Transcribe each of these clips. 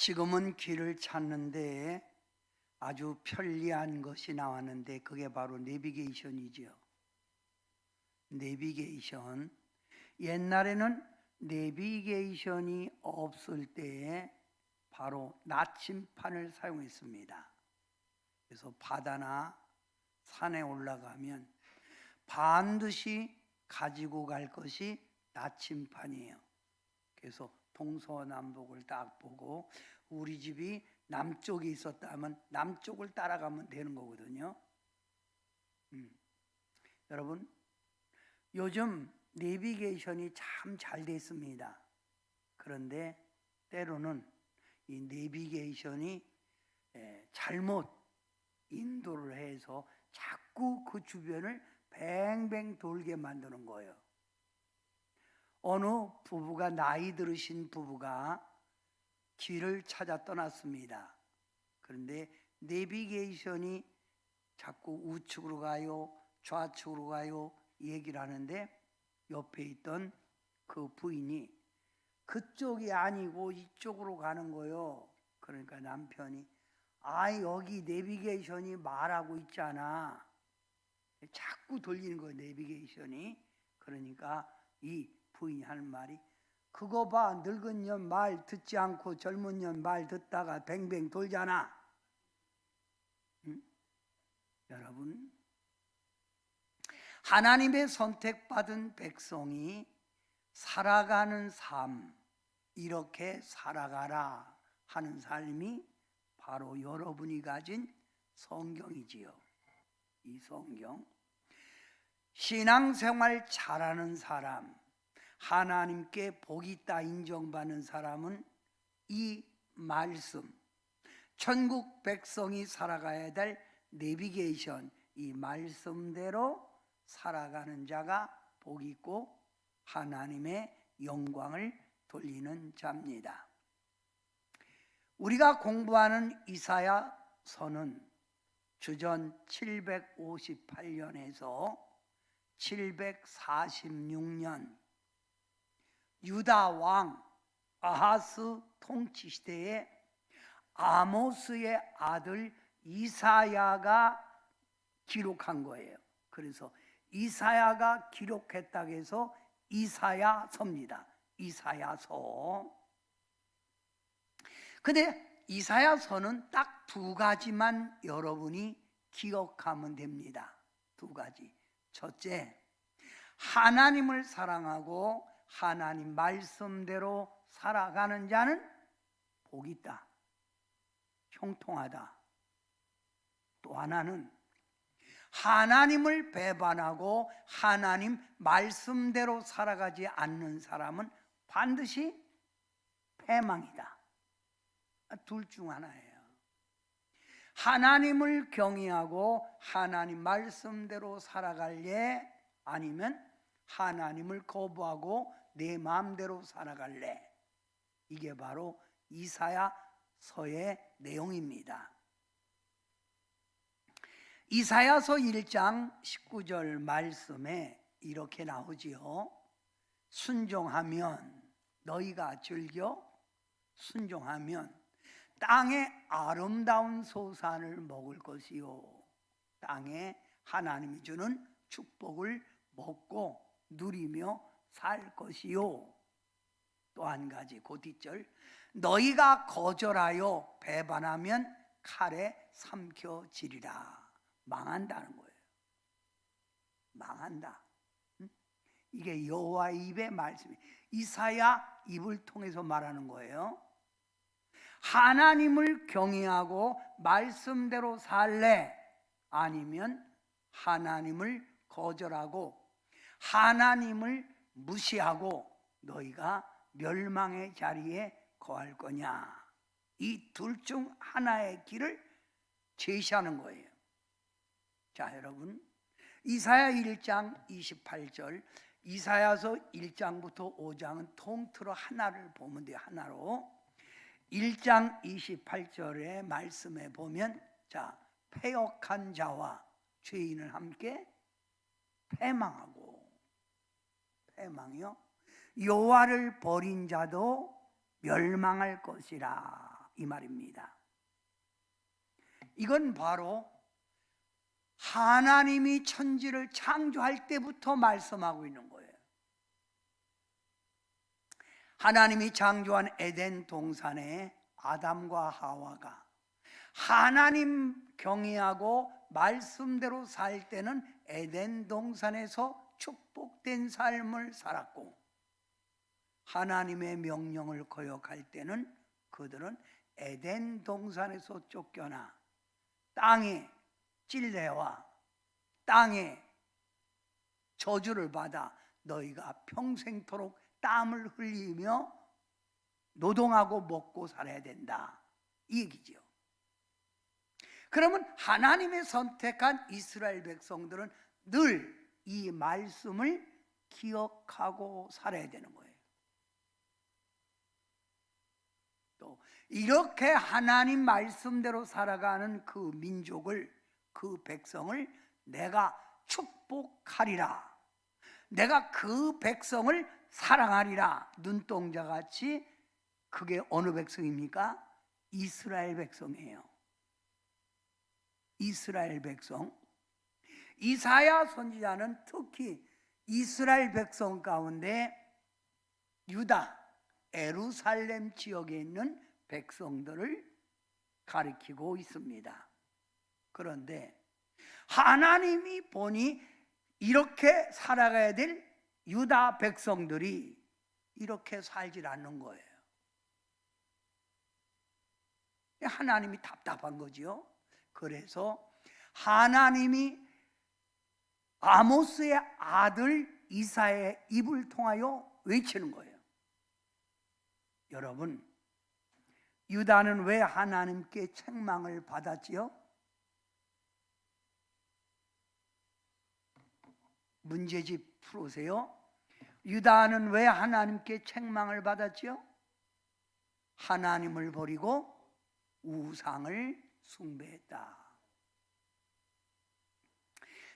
지금은 길을 찾는데 아주 편리한 것이 나왔는데 그게 바로 내비게이션이지요. 내비게이션. 옛날에는 내비게이션이 없을 때에 바로 나침판을 사용했습니다. 그래서 바다나 산에 올라가면 반드시 가지고 갈 것이 나침판이에요. 그래서 동서남북을 딱 보고 우리 집이 남쪽에 있었다면 남쪽을 따라가면 되는 거거든요. 여러분, 요즘 내비게이션이 참 잘 됐습니다. 그런데 때로는 이 내비게이션이 잘못 인도를 해서 자꾸 그 주변을 뱅뱅 돌게 만드는 거예요. 어느 부부가, 나이 들으신 부부가 길을 찾아 떠났습니다. 그런데 내비게이션이 자꾸 우측으로 가요, 좌측으로 가요 얘기를 하는데 옆에 있던 그 부인이 그쪽이 아니고 이쪽으로 가는 거예요. 그러니까 남편이 여기 내비게이션이 말하고 있잖아. 자꾸 돌리는 거예요, 내비게이션이. 그러니까 이 부인이 하는 말이 그거 봐, 늙은 년 말 듣지 않고 젊은 년 말 듣다가 뱅뱅 돌잖아. 여러분, 하나님의 선택받은 백성이 살아가는 삶, 이렇게 살아가라 하는 삶이 바로 여러분이 가진 성경이지요. 이 성경. 신앙생활 잘하는 사람, 하나님께 복 있다 인정받는 사람은 이 말씀, 천국 백성이 살아가야 될 내비게이션, 이 말씀대로 살아가는 자가 복 있고 하나님의 영광을 돌리는 자입니다. 우리가 공부하는 이사야서는 주전 758년에서 746년 유다 왕 아하스 통치 시대에 아모스의 아들 이사야가 기록한 거예요. 그래서 이사야가 기록했다고 해서 이사야서입니다. 이사야서. 근데 이사야서는 딱 두 가지만 여러분이 기억하면 됩니다. 두 가지. 첫째, 하나님을 사랑하고 하나님 말씀대로 살아가는 자는 복이 있다, 형통하다. 또 하나는 하나님을 배반하고 하나님 말씀대로 살아가지 않는 사람은 반드시 패망이다. 둘 중 하나예요. 하나님을 경외하고 하나님 말씀대로 살아갈래? 아니면 하나님을 거부하고 내 마음대로 살아갈래? 이게 바로 이사야서의 내용입니다. 이사야서 1장 19절 말씀에 이렇게 나오지요. 순종하면, 너희가 즐겨 순종하면 땅의 아름다운 소산을 먹을 것이요, 땅에 하나님이 주는 축복을 먹고 누리며 살 것이요. 또 한 가지, 그 뒷절, 너희가 거절하여 배반하면 칼에 삼켜지리라. 망한다는 거예요. 망한다. 이게 여호와 입의 말씀이, 이사야 입을 통해서 말하는 거예요. 하나님을 경외하고 말씀대로 살래? 아니면 하나님을 거절하고 하나님을 무시하고 너희가 멸망의 자리에 거할 거냐? 이 둘 중 하나의 길을 제시하는 거예요. 자, 여러분, 이사야 1장 28절, 이사야서 1장부터 5장은 통틀어 하나를 보면 돼요. 하나로. 1장 28절의 말씀에 보면, 자, 패역한 자와 죄인을 함께 패망하고, 패망이요, 여호와를 버린 자도 멸망할 것이라. 이 말입니다. 이건 바로 하나님이 천지를 창조할 때부터 말씀하고 있는 거예요. 하나님이 창조한 에덴 동산에 아담과 하와가 하나님 경외하고 말씀대로 살 때는 에덴 동산에서 축복된 삶을 살았고, 하나님의 명령을 거역할 때는 그들은 에덴 동산에서 쫓겨나 땅에 찔레와 땅에 저주를 받아 너희가 평생토록 땀을 흘리며 노동하고 먹고 살아야 된다, 이 얘기죠. 그러면 하나님의 선택한 이스라엘 백성들은 늘 이 말씀을 기억하고 살아야 되는 거예요. 또 이렇게 하나님 말씀대로 살아가는 그 민족을, 그 백성을 내가 축복하리라, 내가 그 백성을 사랑하리라. 눈동자같이. 그게 어느 백성입니까? 이스라엘 백성이에요. 이스라엘 백성. 이사야 선지자는 특히 이스라엘 백성 가운데 유다, 예루살렘 지역에 있는 백성들을 가리키고 있습니다. 그런데 하나님이 보니 이렇게 살아가야 될 유다 백성들이 이렇게 살질 않는 거예요. 하나님이 답답한 거지요. 그래서 하나님이 아모스의 아들 이사야의 입을 통하여 외치는 거예요. 여러분, 유다는 왜 하나님께 책망을 받았지요? 문제집 풀으세요. 유다는 왜 하나님께 책망을 받았지요? 하나님을 버리고 우상을 숭배했다.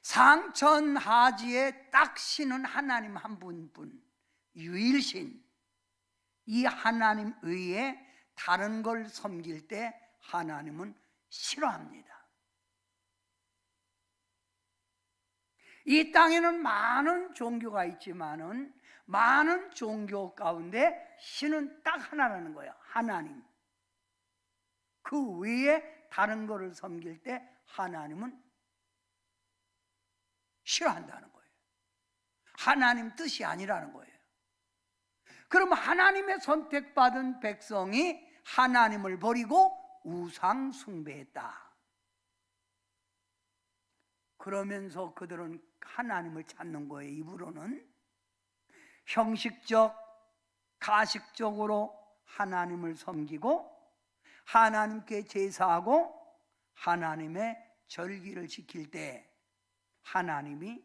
상천하지에 딱 신은 하나님 한 분뿐, 유일신, 이 하나님 외에 다른 걸 섬길 때 하나님은 싫어합니다. 이 땅에는 많은 종교가 있지만은 많은 종교 가운데 신은 딱 하나라는 거예요. 하나님. 그 외에 다른 거를 섬길 때 하나님은 싫어한다는 거예요. 하나님 뜻이 아니라는 거예요. 그럼 하나님의 선택받은 백성이 하나님을 버리고 우상 숭배했다. 그러면서 그들은 하나님을 찾는 거예요. 입으로는 형식적, 가식적으로 하나님을 섬기고 하나님께 제사하고 하나님의 절기를 지킬 때 하나님이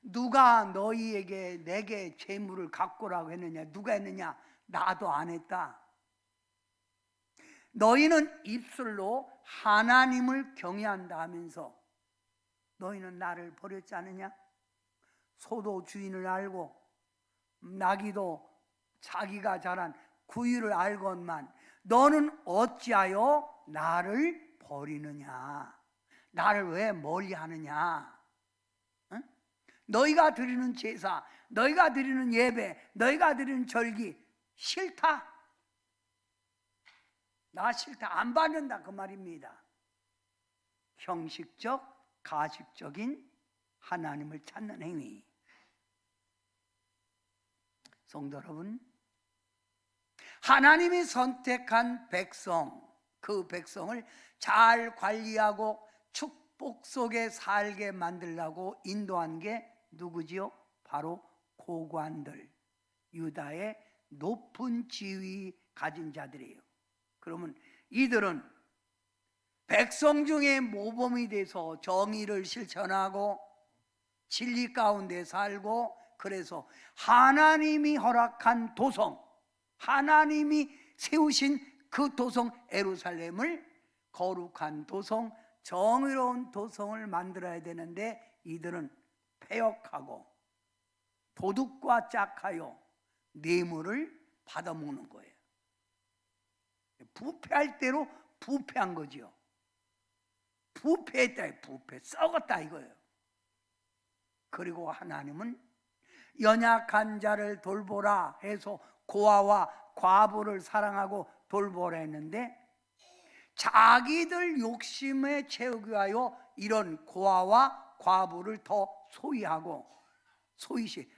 누가 너희에게 내게 재물을 갖고 오라고 했느냐? 누가 했느냐? 나도 안 했다. 너희는 입술로 하나님을 경외한다 하면서 너희는 나를 버렸지 않느냐? 소도 주인을 알고 나귀도 자기가 자란 구유를 알건만 너는 어찌하여 나를 버리느냐? 나를 왜 멀리하느냐? 응? 너희가 드리는 제사, 너희가 드리는 예배, 너희가 드리는 절기 싫다. 나 싫다. 안 받는다 그 말입니다. 형식적, 가식적인 하나님을 찾는 행위. 성도 여러분, 하나님이 선택한 백성, 그 백성을 잘 관리하고 축복 속에 살게 만들려고 인도한 게 누구지요? 바로 고관들, 유다의 높은 지위 가진 자들이에요. 그러면 이들은 백성 중에 모범이 돼서 정의를 실천하고 진리 가운데 살고, 그래서 하나님이 허락한 도성, 하나님이 세우신 그 도성 예루살렘을 거룩한 도성, 정의로운 도성을 만들어야 되는데 이들은 패역하고 도둑과 짝하여 뇌물을 받아먹는 거예요. 부패할 대로 부패한 거지요. 부패했다, 부패 썩었다 이거예요. 그리고 하나님은 연약한 자를 돌보라 해서 고아와 과부를 사랑하고 돌보라 했는데, 자기들 욕심에 채우기 위하여 이런 고아와 과부를 더 소위하고 소위시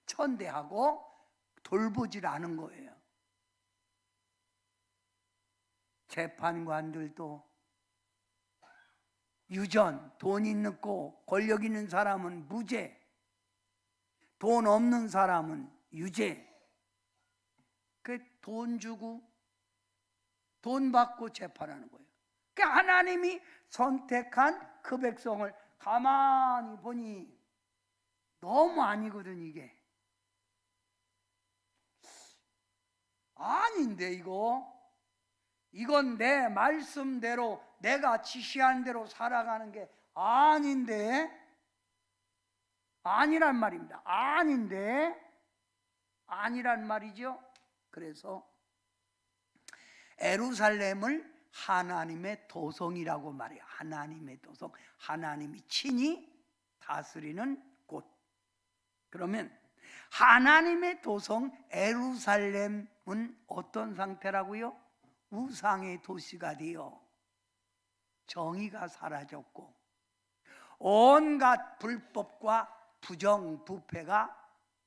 천대하고 돌보질 않은 거예요. 재판관들도 유전, 돈 있는 거, 권력 있는 사람은 무죄, 돈 없는 사람은 유죄. 그 돈 주고 돈 받고 재판하는 거예요. 그러니까 하나님이 선택한 그 백성을 가만히 보니 너무 아니거든. 이게 아닌데, 이건 내 말씀대로 내가 지시한 대로 살아가는 게 아닌데, 아니란 말입니다. 아니란 말이죠. 그래서 예루살렘을 하나님의 도성이라고 말해요. 하나님의 도성, 하나님이 친히 다스리는 곳. 그러면 하나님의 도성 예루살렘은 어떤 상태라고요? 우상의 도시가 되어 정의가 사라졌고 온갖 불법과 부정, 부패가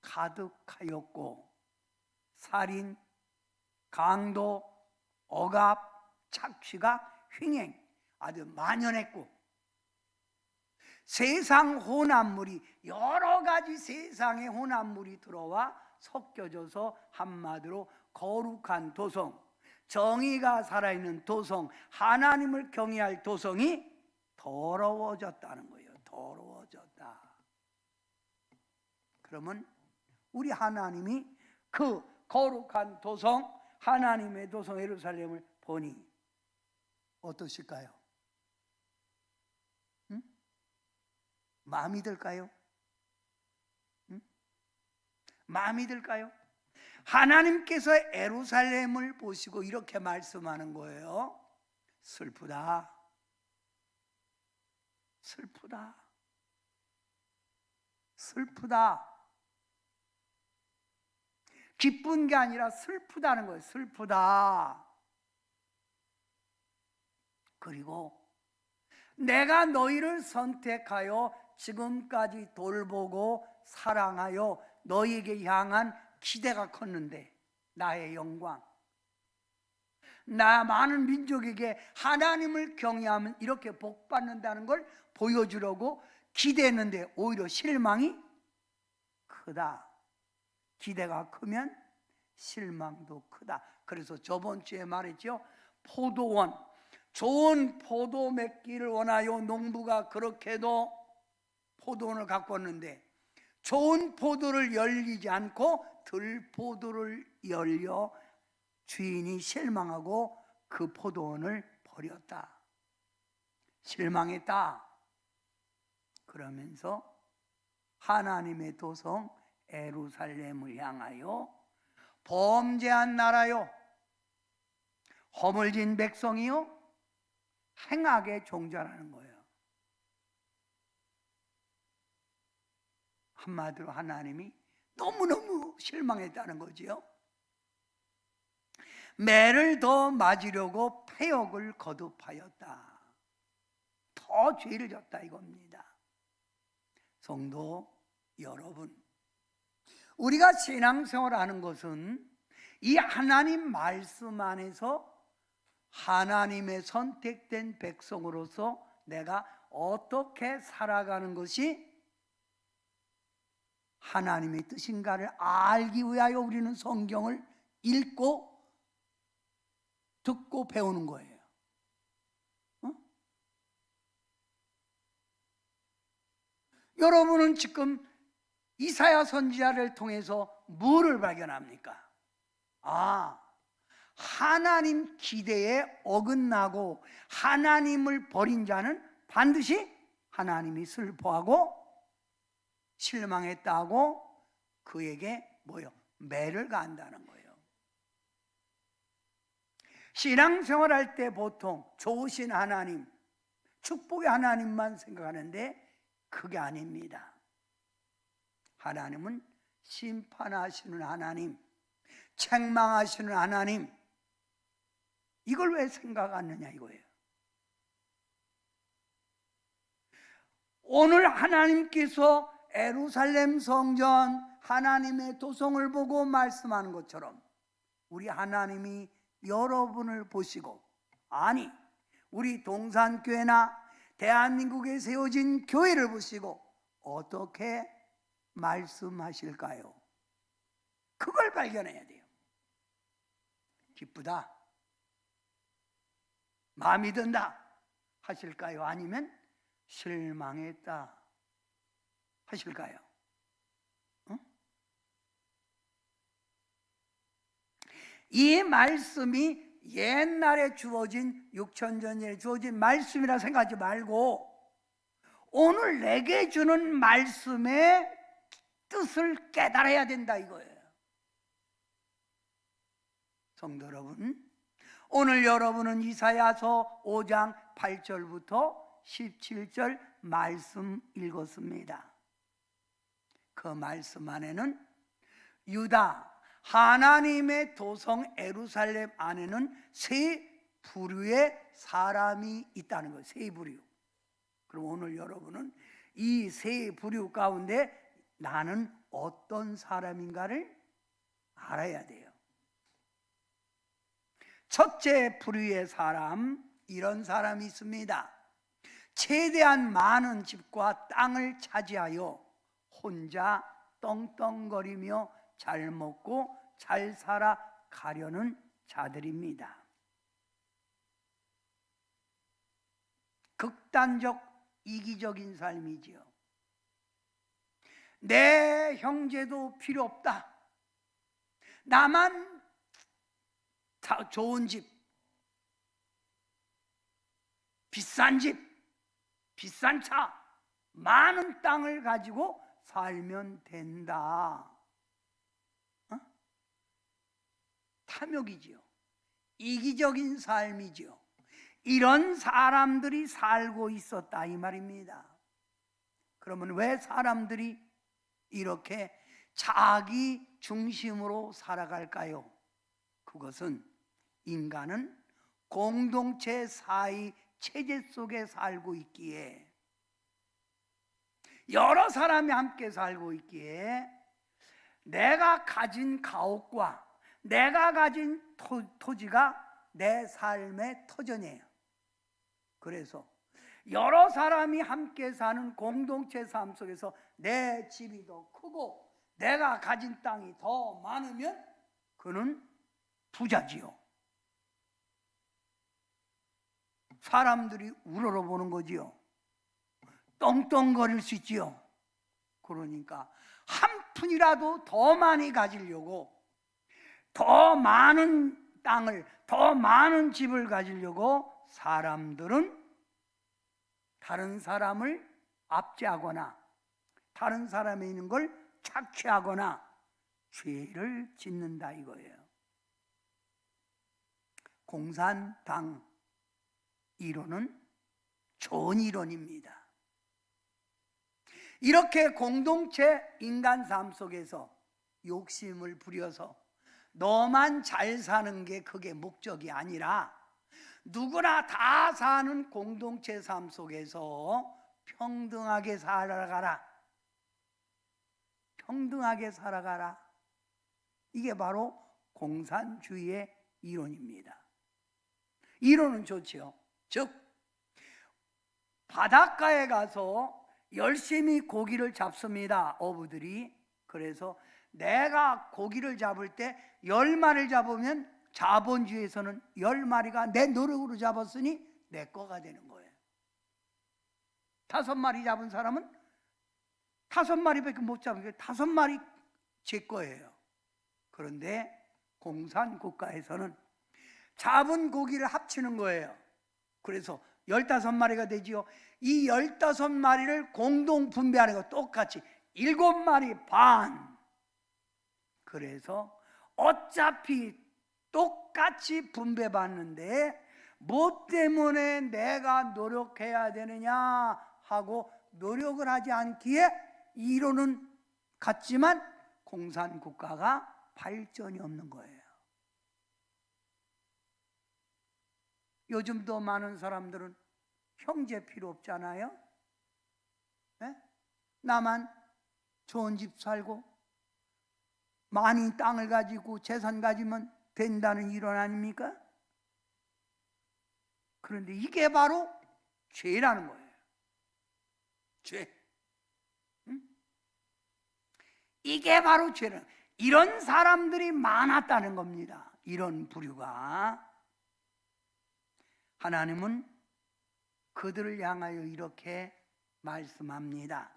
가득하였고 살인, 강도, 억압, 착취가 횡행 아주 만연했고, 세상 혼합물이 여러 가지 세상의 혼합물이 들어와 섞여져서 한마디로 거룩한 도성, 정의가 살아있는 도성, 하나님을 경외할 도성이 더러워졌다는 거예요. 더러워졌다. 그러면 우리 하나님이 그 거룩한 도성, 하나님의 도성 예루살렘을 보니 어떠실까요? 응? 마음이 들까요? 응? 마음이 들까요? 하나님께서 예루살렘을 보시고 이렇게 말씀하는 거예요. 슬프다. 슬프다. 슬프다. 기쁜 게 아니라 슬프다는 거예요. 슬프다. 그리고 내가 너희를 선택하여 지금까지 돌보고 사랑하여 너희에게 향한 기대가 컸는데, 나의 영광, 나 많은 민족에게 하나님을 경외하면 이렇게 복받는다는 걸 보여주려고 기대했는데 오히려 실망이 크다. 기대가 크면 실망도 크다. 그래서 저번 주에 말했죠. 포도원, 좋은 포도 맺기를 원하여 농부가 그렇게도 포도원을 갖고 왔는데 좋은 포도를 열리지 않고 들포도를 열려 주인이 실망하고 그 포도원을 버렸다. 실망했다. 그러면서 하나님의 도성 예루살렘을 향하여 범죄한 나라요, 허물진 백성이요, 행악의 종자라는 거예요. 한마디로 하나님이 너무너무 실망했다는 거지요. 매를 더 맞으려고 패역을 거듭하였다. 더 죄를 졌다 이겁니다. 성도 여러분, 우리가 신앙생활하는 것은 이 하나님 말씀 안에서 하나님의 선택된 백성으로서 내가 어떻게 살아가는 것이 하나님의 뜻인가를 알기 위하여 우리는 성경을 읽고 듣고 배우는 거예요. 여러분은 지금 이사야 선지자를 통해서 뭐를 발견합니까? 하나님 기대에 어긋나고 하나님을 버린 자는 반드시 하나님이 슬퍼하고 실망했다고 그에게 매를 가한다는 거예요. 신앙생활할 때 보통 좋으신 하나님, 축복의 하나님만 생각하는데 그게 아닙니다. 하나님은 심판하시는 하나님, 책망하시는 하나님, 이걸 왜 생각 안 하느냐 이거예요. 오늘 하나님께서 예루살렘 성전 하나님의 도성을 보고 말씀하는 것처럼 우리 하나님이 여러분을 보시고, 아니 우리 동산교회나 대한민국에 세워진 교회를 보시고 어떻게 말씀하실까요? 그걸 발견해야 돼요. 기쁘다, 마음이 든다 하실까요? 아니면 실망했다 하실까요? 응? 이 말씀이 옛날에 주어진 6,000년 전에 주어진 말씀이라 생각하지 말고 오늘 내게 주는 말씀의 뜻을 깨달아야 된다 이거예요. 성도 여러분, 오늘 여러분은 이사야서 5장 8절부터 17절 말씀 읽었습니다. 그 말씀 안에는 유다 하나님의 도성 예루살렘 안에는 세 부류의 사람이 있다는 거예요. 세 부류. 그럼 오늘 여러분은 이 세 부류 가운데 나는 어떤 사람인가를 알아야 돼요. 첫째 부류의 사람, 이런 사람이 있습니다. 최대한 많은 집과 땅을 차지하여 혼자 떵떵거리며 잘 먹고 잘 살아가려는 자들입니다. 극단적 이기적인 삶이지요. 내 형제도 필요 없다. 나만 좋은 집, 비싼 집, 비싼 차, 많은 땅을 가지고 살면 된다. 탐욕이지요. 이기적인 삶이지요. 이런 사람들이 살고 있었다 이 말입니다. 그러면 왜 사람들이 이렇게 자기 중심으로 살아갈까요? 그것은 인간은 공동체 사이 체제 속에 살고 있기에, 여러 사람이 함께 살고 있기에 내가 가진 가옥과 내가 가진 토지가 내 삶의 터전이에요. 그래서 여러 사람이 함께 사는 공동체 삶 속에서 내 집이 더 크고 내가 가진 땅이 더 많으면 그는 부자지요. 사람들이 우러러보는 거지요. 떵떵거릴 수 있지요. 그러니까 한 푼이라도 더 많이 가지려고, 더 많은 땅을, 더 많은 집을 가지려고 사람들은 다른 사람을 압제하거나 다른 사람이 있는 걸 착취하거나 죄를 짓는다 이거예요. 공산당 이론은 좋은 이론입니다. 이렇게 공동체 인간 삶 속에서 욕심을 부려서 너만 잘 사는 게 그게 목적이 아니라 누구나 다 사는 공동체 삶 속에서 평등하게 살아가라. 평등하게 살아가라. 이게 바로 공산주의의 이론입니다. 이론은 좋지요. 즉 바닷가에 가서 열심히 고기를 잡습니다. 어부들이. 그래서 내가 고기를 잡을 때 10마리를 잡으면 자본주의에서는 10마리가 내 노력으로 잡았으니 내 거가 되는 거예요. 5마리 잡은 사람은 5마리밖에 못 잡으니까 5마리 제 거예요. 그런데 공산국가에서는 잡은 고기를 합치는 거예요. 그래서 15마리가 되지요. 이 15마리를 공동 분배하는 거 똑같이 7마리 반. 그래서 어차피 똑같이 분배받는데 뭐 때문에 내가 노력해야 되느냐 하고 노력을 하지 않기에 이론은 같지만 공산국가가 발전이 없는 거예요. 요즘도 많은 사람들은 형제 필요 없잖아요. 네? 나만 좋은 집 살고 많이 땅을 가지고 재산 가지면 된다는 이론 아닙니까? 그런데 이게 바로 죄라는 거예요. 죄. 응? 이게 바로 죄는, 이런 사람들이 많았다는 겁니다. 이런 부류가. 하나님은 그들을 향하여 이렇게 말씀합니다.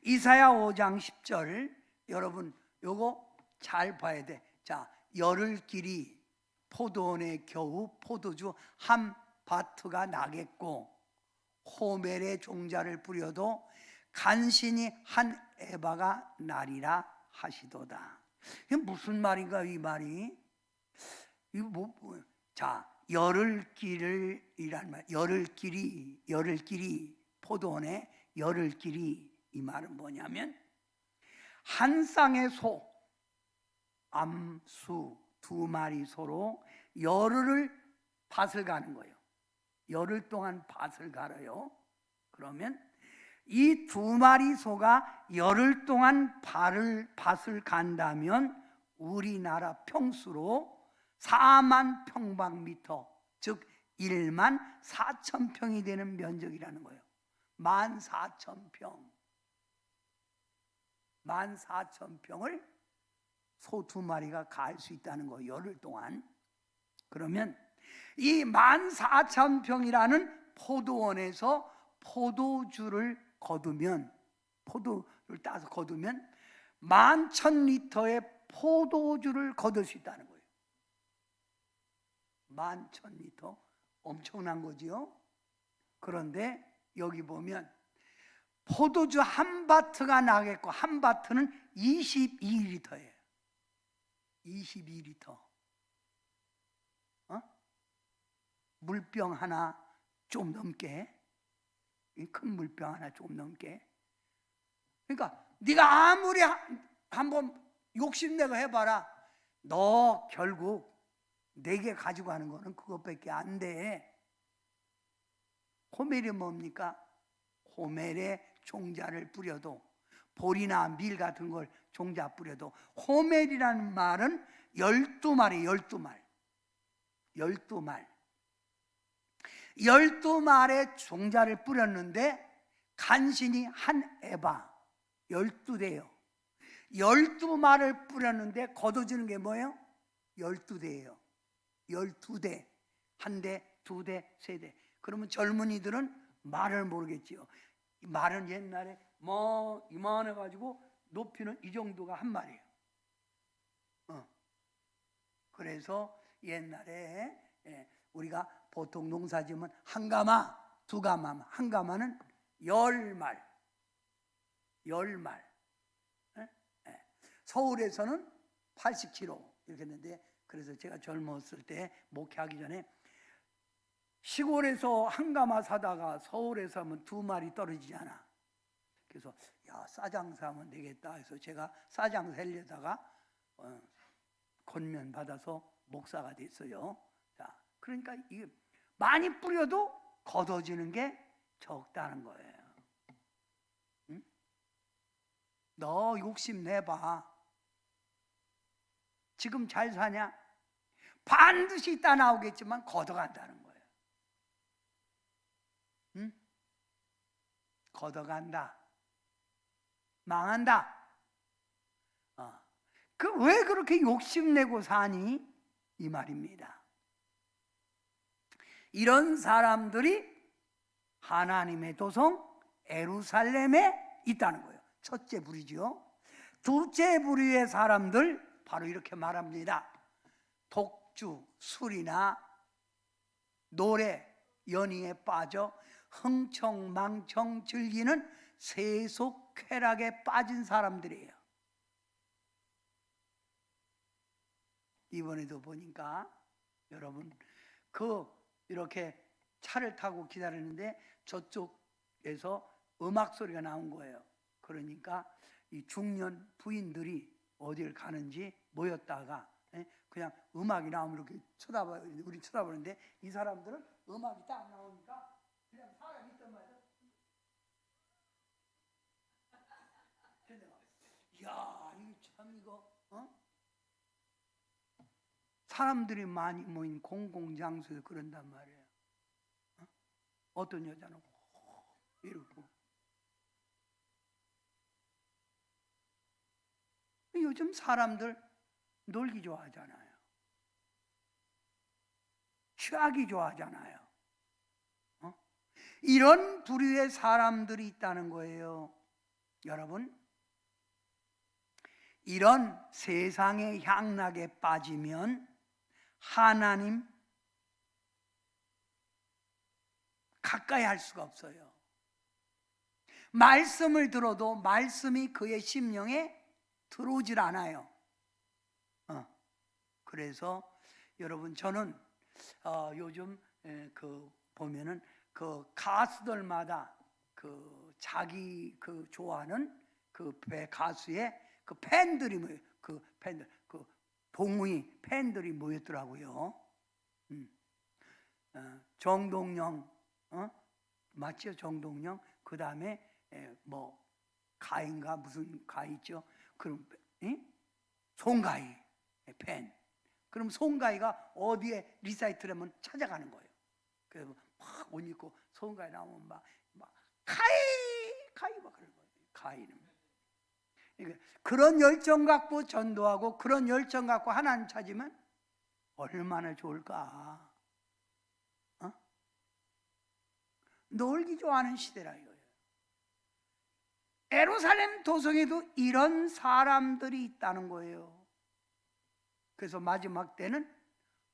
이사야 5장 10절, 여러분 요거 잘 봐야 돼. 자, 열흘길이 포도원에 겨우 포도주 한 바트가 나겠고 호멜의 종자를 뿌려도 간신히 한 에바가 나리라 하시도다. 이게 무슨 말인가 이 말이? 이거 자, 열흘길이란 말, 열흘길이 포도원에 열흘길이, 이 말은 뭐냐면 한 쌍의 소, 암수 2마리 소로 열흘을 밭을 가는 거예요. 열흘 동안 밭을 갈아요. 그러면 이 2마리 소가 열흘 동안 밭을 간다면 우리나라 평수로 4만 평방미터, 즉 1만 4천 평이 되는 면적이라는 거예요. 14,000평. 14,000평을 소 2마리가 갈 수 있다는 거예요. 열흘 동안. 그러면 이 14,000평이라는 포도원에서 포도주를 거두면, 포도를 따서 거두면 11,000리터의 포도주를 거둘 수 있다는 거예요. 11,000리터, 엄청난 거지요. 그런데 여기 보면 포도주 한 바트가 나겠고, 한 바트는 22리터예요. 22리터. 물병 하나 좀 넘게, 큰 물병 하나 좀 넘게. 그러니까 네가 아무리 한번 욕심내고 해봐라, 너 결국 내게 가지고 가는 거는 그것밖에 안 돼. 호멜이 뭡니까? 호멜에 종자를 뿌려도, 보리나 밀 같은 걸 종자 뿌려도, 호멜이라는 말은 12마리, 12말의 종자를 뿌렸는데 간신히 한 에바, 12대예요. 12말을 뿌렸는데 거둬지는 게 뭐예요? 12대예요. 12대. 한 대, 2대, 3대. 그러면 젊은이들은 말을 모르겠지요. 말은 옛날에 뭐 이만해가지고 높이는 이 정도가 한 말이에요. 그래서 옛날에 우리가 보통 농사 지으면 한 가마, 2가마, 한 가마는 10말. 서울에서는 80kg 이렇게 했는데, 그래서 제가 젊었을 때 목회하기 전에 시골에서 한 가마 사다가 서울에서 하면 2마리 떨어지잖아. 그래서 야, 싸장사 하면 되겠다 해서 제가 싸장사 하려다가 권면 받아서 목사가 됐어요. 자, 그러니까 이게 많이 뿌려도 걷어지는 게 적다는 거예요. 응? 너 욕심 내봐. 지금 잘 사냐? 반드시 있다 나오겠지만 걷어간다는 거예요. 응? 걷어간다. 망한다. 왜 그렇게 욕심내고 사니? 이 말입니다. 이런 사람들이 하나님의 도성 예루살렘에 있다는 거예요. 첫째 부류죠. 둘째 부류의 사람들, 바로 이렇게 말합니다. 독주, 술이나 노래, 연희에 빠져 흥청망청 즐기는 세속 쾌락에 빠진 사람들이에요. 이번에도 보니까 여러분 이렇게 차를 타고 기다리는데 저쪽에서 음악 소리가 나온 거예요. 그러니까 이 중년 부인들이 어딜 가는지 모였다가 그냥 음악이 나오면 이렇게 우리 쳐다보는데 이 사람들은 음악이 딱 나오니까 그냥 사람이 있단 말이야. 이야, 이거 참 이거 사람들이 많이 모인 공공장소에서 그런단 말이에요. 어떤 여자는 이러고. 요즘 사람들 놀기 좋아하잖아요. 취하기 좋아하잖아요. 이런 부류의 사람들이 있다는 거예요. 여러분, 이런 세상의 향락에 빠지면 하나님 가까이 할 수가 없어요. 말씀을 들어도 말씀이 그의 심령에 들어오질 않아요. 그래서 여러분, 저는 요즘 보면은 가수들마다 자기 좋아하는 가수의 팬들이 동의 팬들이 모였더라고요. 정동영, 맞죠? 정동영. 그 다음에 뭐 가인가 무슨 가이 있죠? 그럼 송가희 팬. 그럼 송가희가 어디에 리사이트를 하면 찾아가는 거예요. 그래서 막 옷 입고 송가희 나오면 막 가희 막 그런 거예요. 가희는 그런 열정 갖고 전도하고 그런 열정 갖고 하나님 찾으면 얼마나 좋을까. 놀기 좋아하는 시대라 이거예요. 예루살렘 도성에도 이런 사람들이 있다는 거예요. 그래서 마지막 때는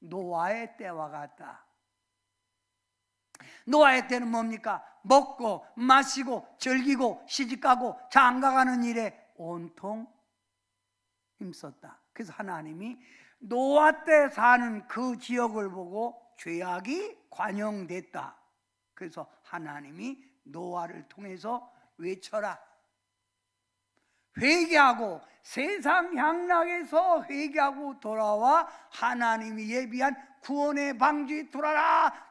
노아의 때와 같다. 노아의 때는 뭡니까? 먹고 마시고 즐기고 시집가고 장가가는 일에 온통 힘썼다. 그래서 하나님이 노아 때 사는 그 지역을 보고 죄악이 관영됐다. 그래서 하나님이 노아를 통해서 외쳐라. 회개하고 세상 향락에서 회개하고 돌아와 하나님이 예비한 구원의 방주에 돌아라.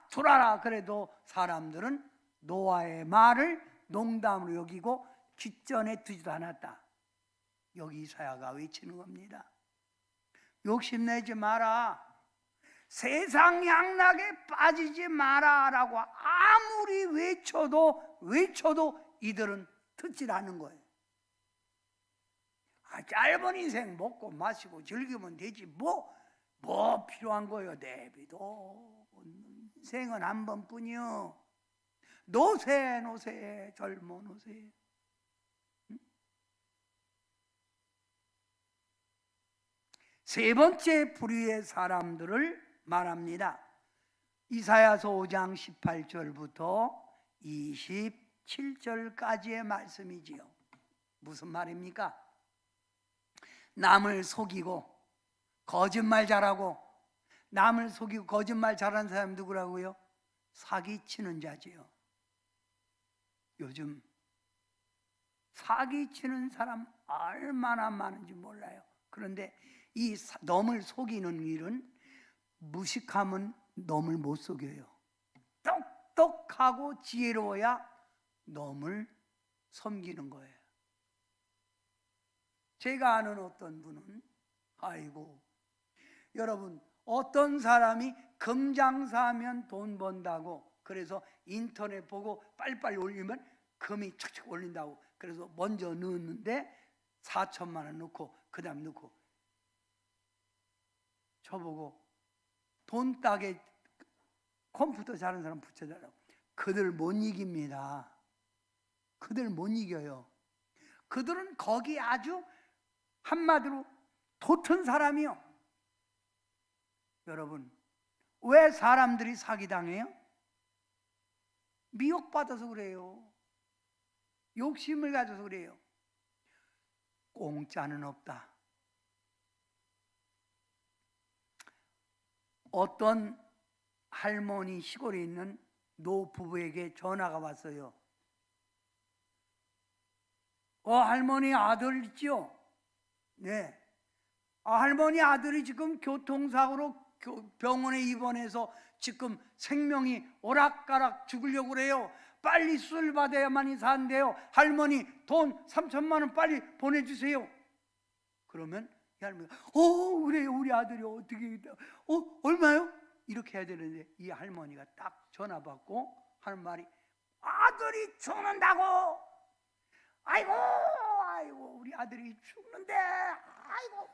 그래도 사람들은 노아의 말을 농담으로 여기고 귓전에 두지도 않았다. 여기 이사야가 외치는 겁니다. 욕심내지 마라. 세상 양락에 빠지지 마라라고 아무리 외쳐도 이들은 듣질 않는 거예요. 짧은 인생 먹고 마시고 즐기면 되지 뭐 필요한 거예요. 내비도 인생은 한 번뿐이요. 노세 젊어 노세. 세 번째 부류의 사람들을 말합니다. 이사야서 5장 18절부터 27절까지의 말씀이지요. 무슨 말입니까? 남을 속이고 거짓말 잘하고 남을 속이고 거짓말 잘하는 사람이 누구라고요? 사기치는 자지요. 요즘 사기치는 사람 얼마나 많은지 몰라요. 그런데 이 넘을 속이는 일은 무식하면 넘을 못 속여요. 똑똑하고 지혜로워야 넘을 섬기는 거예요. 제가 아는 어떤 분은 여러분 어떤 사람이 금장사하면 돈 번다고 그래서 인터넷 보고 빨리빨리 올리면 금이 척척 올린다고 그래서 먼저 넣었는데 4천만 원 넣고 그 다음 넣고 저보고 돈 따게 컴퓨터 잘하는 사람 붙여달라고. 그들 못 이깁니다. 그들 못 이겨요. 그들은 거기 아주 한마디로 도튼 사람이요. 여러분 왜 사람들이 사기당해요? 미혹받아서 그래요. 욕심을 가져서 그래요. 공짜는 없다. 어떤 할머니 시골에 있는 노부부에게 전화가 왔어요. 할머니 아들 있지요? 네. 할머니 아들이 지금 교통사고로 병원에 입원해서 지금 생명이 오락가락 죽으려고 그래요. 빨리 수술 받아야만이 산대요. 할머니 돈 3천만 원 빨리 보내주세요. 그러면 이 할머니가 그래요. 우리 아들이 어떻게 얼마요? 이렇게 해야 되는데 이 할머니가 딱 전화 받고 하는 말이 아들이 죽는다고. 아이고 우리 아들이 죽는데. 아이고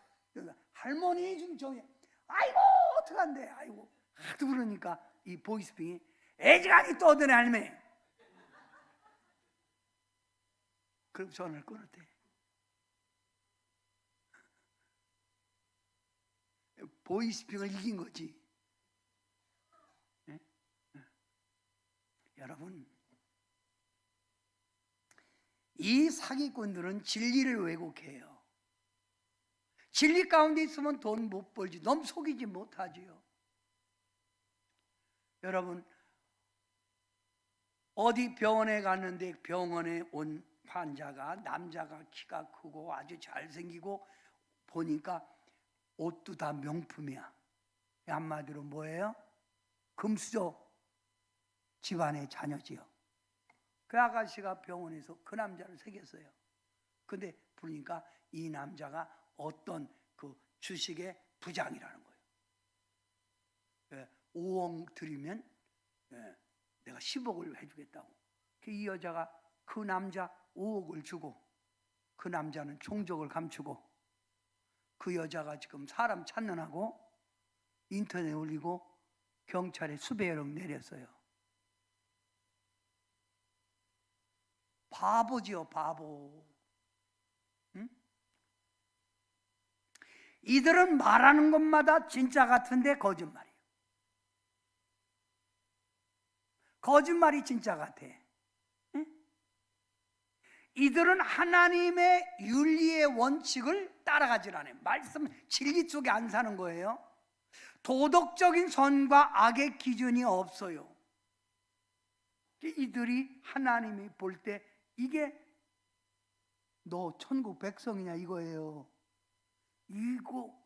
할머니 좀 정해. 아이고 어떡한데. 아이고 하도 그러니까 이 보이스핑이 애지간히 떠드네 할머니. 그럼 전화를 끊었대. 보이스핑을 이긴 거지. 네? 여러분, 이 사기꾼들은 진리를 왜곡해요. 진리 가운데 있으면 돈 못 벌지, 너무 속이지 못하지요. 여러분, 어디 병원에 갔는데 병원에 온 환자가 남자가 키가 크고 아주 잘생기고 보니까 옷도 다 명품이야. 한마디로 뭐예요? 금수저 집안의 자녀지요. 그 아가씨가 병원에서 그 남자를 새겼어요. 근데 부르니까 이 남자가 어떤 그 주식의 부장이라는 거예요. 5억 드리면 내가 10억을 해주겠다고. 이 여자가 그 남자 5억을 주고 그 남자는 종족을 감추고 그 여자가 지금 사람 찾느라고 인터넷에 올리고 경찰에 수배령 내렸어요. 바보지요, 바보. 응? 이들은 말하는 것마다 진짜 같은데 거짓말이에요. 거짓말이 진짜 같아. 응? 이들은 하나님의 윤리의 원칙을 따라가질 않아요. 말씀 진리 속에 안 사는 거예요. 도덕적인 선과 악의 기준이 없어요. 이들이 하나님이 볼 때 이게 너 천국 백성이냐 이거예요. 이거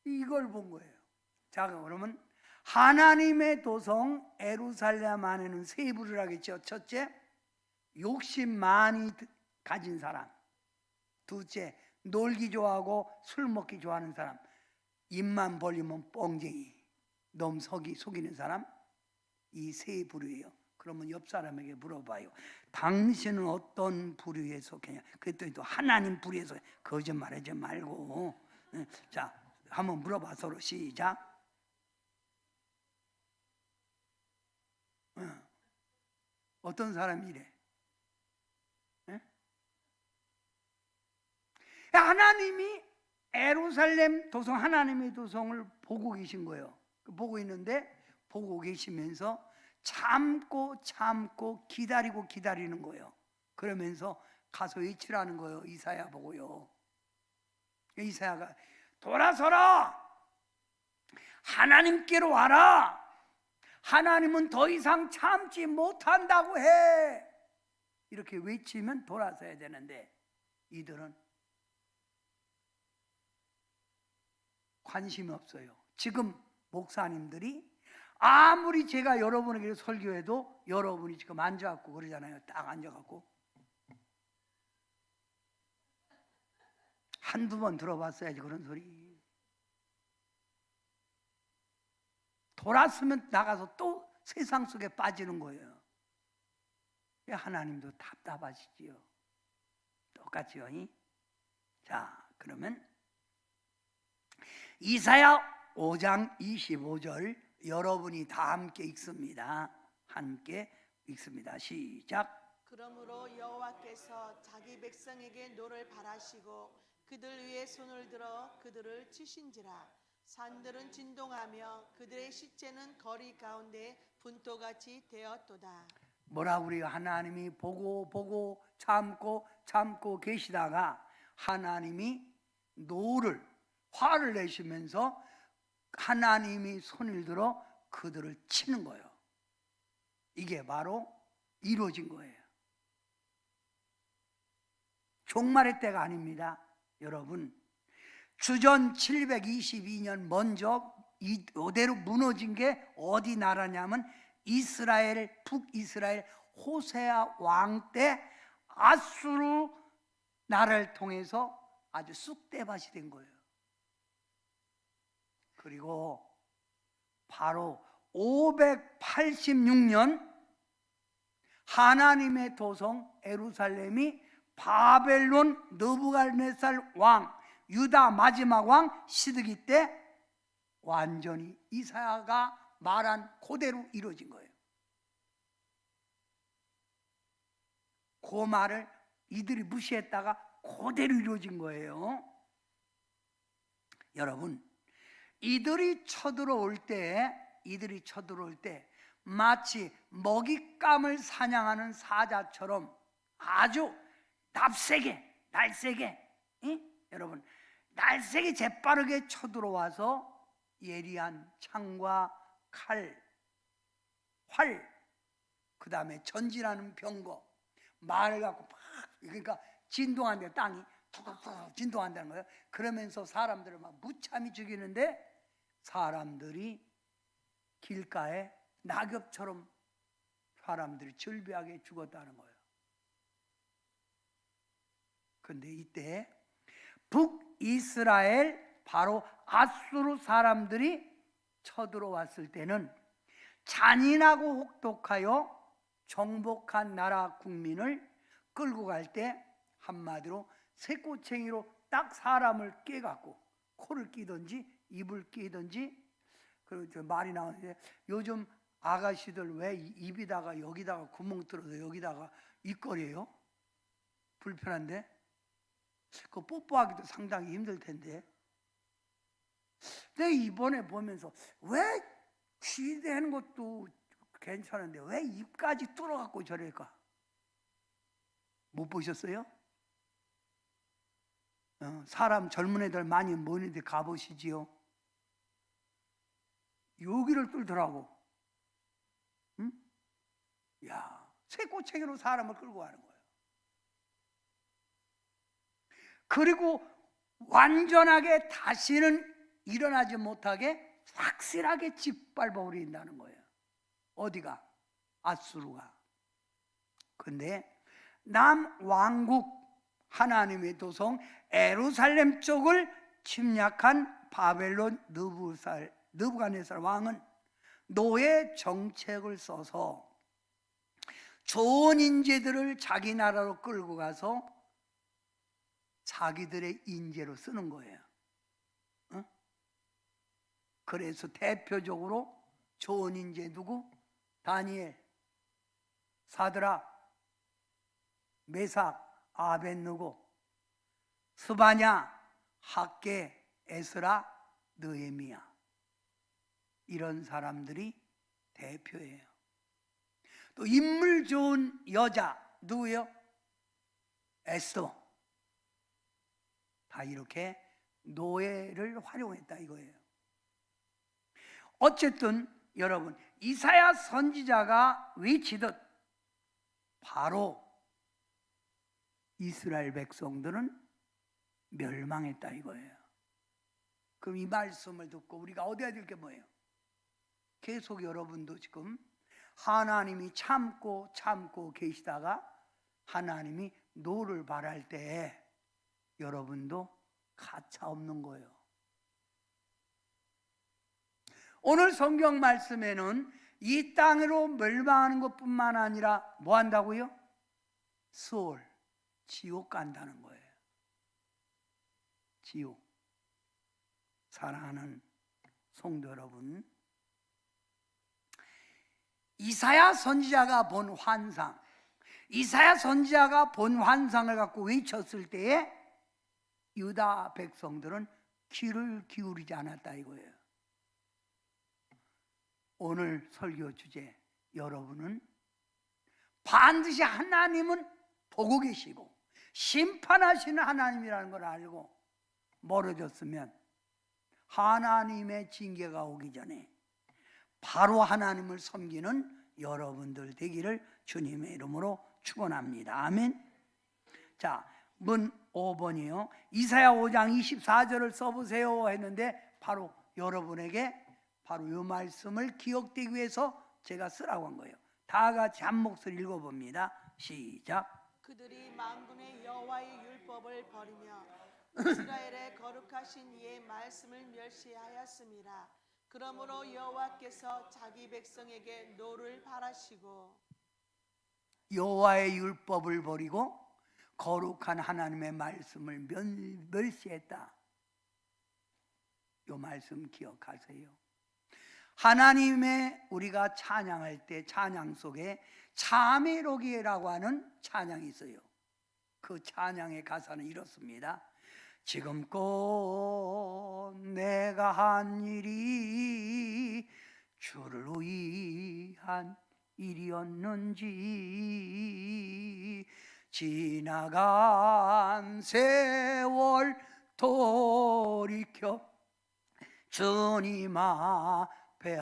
이걸 본 거예요. 자, 그러면 하나님의 도성 예루살렘 안에는 세 부류를 하겠죠. 첫째, 욕심 많이 가진 사람. 둘째, 놀기 좋아하고 술 먹기 좋아하는 사람. 입만 벌리면 뻥쟁이, 너무 속이는 사람. 이 세 부류예요. 그러면 옆 사람에게 물어봐요. 당신은 어떤 부류에 속하냐? 그랬더니 또 하나님 부류에 속해. 거짓말하지 말고. 자, 한번 물어봐 서로. 시작. 어떤 사람이 이래? 하나님이 예루살렘 도성, 하나님의 도성을 보고 계신 거예요. 보고 있는데 보고 계시면서 참고 기다리는 거예요. 그러면서 가서 외치라는 거예요. 이사야 보고요. 이사야가 돌아서라, 하나님께로 와라. 하나님은 더 이상 참지 못한다고 해. 이렇게 외치면 돌아서야 되는데 이들은 관심이 없어요. 지금 목사님들이 아무리 제가 여러분에게 설교해도 여러분이 지금 앉아갖고 그러잖아요. 딱 앉아갖고 한두 번 들어봤어야지 그런 소리. 돌았으면 나가서 또 세상 속에 빠지는 거예요. 하나님도 답답하시지요. 똑같지요. 자, 그러면 이사야 5장 25절 여러분이 다 함께 읽습니다. 함께 읽습니다. 시작. 그러므로 여호와께서 자기 백성에게 노를 바라시고 그들 위에 손을 들어 그들을 치신지라. 산들은 진동하며 그들의 시체는 거리 가운데 분토같이 되었도다. 뭐라고 그래요? 하나님이 보고 참고 계시다가 하나님이 노를 화를 내시면서 하나님이 손을 들어 그들을 치는 거예요. 이게 바로 이루어진 거예요. 종말의 때가 아닙니다. 여러분, 주전 722년 먼저 이대로 무너진 게 어디 나라냐면 이스라엘, 북이스라엘 호세아 왕 때 아수르 나라를 통해서 아주 쑥대밭이 된 거예요. 그리고 바로 586년 하나님의 도성 예루살렘이 바벨론 느부갓네살 왕, 유다 마지막 왕 시드기 때 완전히 이사야가 말한 그대로 이루어진 거예요. 그 말을 이들이 무시했다가 그대로 이루어진 거예요. 여러분, 이들이 쳐들어올 때 마치 먹잇감을 사냥하는 사자처럼 아주 날세게, 여러분, 날세게 재빠르게 쳐들어와서 예리한 창과 칼, 활, 그 다음에 전진하는 병거, 말을 갖고 막, 그러니까 진동한대, 땅이 툭툭툭 진동한다는 거예요. 그러면서 사람들을 막 무참히 죽이는데 사람들이 길가에 낙엽처럼 사람들이 즐비하게 죽었다는 거예요. 그런데 이때 북이스라엘, 바로 아수르 사람들이 쳐들어왔을 때는 잔인하고 혹독하여 정복한 나라 국민을 끌고 갈 때 한마디로 새꼬챙이로 딱 사람을 깨갖고 코를 끼든지 입을 끼든지, 그리고 말이 나오는데 요즘 아가씨들 왜 입에다가 여기다가 구멍 뚫어서 여기다가 입거려요? 불편한데? 그 뽀뽀하기도 상당히 힘들 텐데. 내가 이번에 보면서 왜 귀대는 것도 괜찮은데 왜 입까지 뚫어갖고 저럴까? 못 보셨어요? 사람 젊은 애들 많이 모이는데 가보시지요. 여기를 뚫더라고. 응? 야, 새꼬챙이로 사람을 끌고 가는 거예요. 그리고 완전하게 다시는 일어나지 못하게 확실하게 짓밟아 버린다는 거예요. 어디가? 아수르가. 근데 남왕국 하나님의 도성 예루살렘 쪽을 침략한 바벨론 느부갓네살 왕은 노예 정책을 써서 좋은 인재들을 자기 나라로 끌고 가서 자기들의 인재로 쓰는 거예요. 그래서 대표적으로 좋은 인재 누구? 다니엘, 사드락, 메삭, 아벳느고, 스바냐, 학개, 에스라, 느헤미야, 이런 사람들이 대표예요. 또 인물 좋은 여자 누구요? 에스더. 다 이렇게 노예를 활용했다 이거예요. 어쨌든 여러분, 이사야 선지자가 외치듯 바로 이스라엘 백성들은 멸망했다 이거예요. 그럼 이 말씀을 듣고 우리가 얻어야 될 게 뭐예요? 계속 여러분도 지금 하나님이 참고 계시다가 하나님이 노를 바랄 때 여러분도 가차 없는 거예요. 오늘 성경 말씀에는 이 땅으로 멸망하는 것뿐만 아니라 뭐 한다고요? 수월, 지옥 간다는 거예요. 지옥. 사랑하는 성도 여러분, 이사야 선지자가 본 환상, 이사야 선지자가 본 환상을 갖고 외쳤을 때에 유다 백성들은 귀를 기울이지 않았다 이거예요. 오늘 설교 주제, 여러분은 반드시 하나님은 보고 계시고 심판하시는 하나님이라는 걸 알고 멀어졌으면 하나님의 징계가 오기 전에 바로 하나님을 섬기는 여러분들 되기를 주님의 이름으로 축원합니다. 아멘. 자, 문 5번이요. 이사야 5장 24절을 써보세요 했는데 바로 여러분에게 바로 이 말씀을 기억되기 위해서 제가 쓰라고 한 거예요. 다 같이 한 목소리 읽어봅니다. 시작. 그들이 만군의 여호와의 율법을 버리며 이스라엘의 거룩하신 이의 말씀을 멸시하였습니다. 그러므로 여호와께서 자기 백성에게 노를 바라시고 여호와의 율법을 버리고 거룩한 하나님의 말씀을 멸시했다. 이 말씀 기억하세요. 하나님의 우리가 찬양할 때 찬양 속에 자매록이라고 하는 찬양이 있어요. 그 찬양의 가사는 이렇습니다. 지금껏 내가 한 일이 주를 위한 일이었는지 지나간 세월 돌이켜 주님 앞에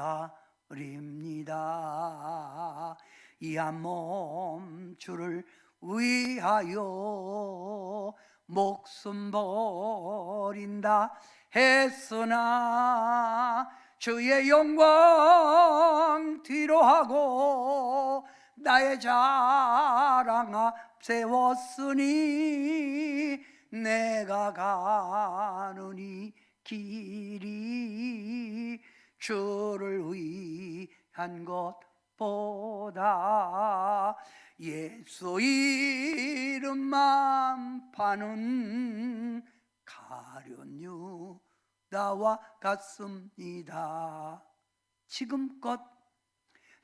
아립니다. 이 한 몸 주를 위하여 목숨 버린다 했으나 주의 영광 뒤로 하고 나의 자랑 앞세웠으니 내가 가는 이 길이 주를 위한 것보다 예수 이름만 파는 가련 유다와 같습니다. 지금껏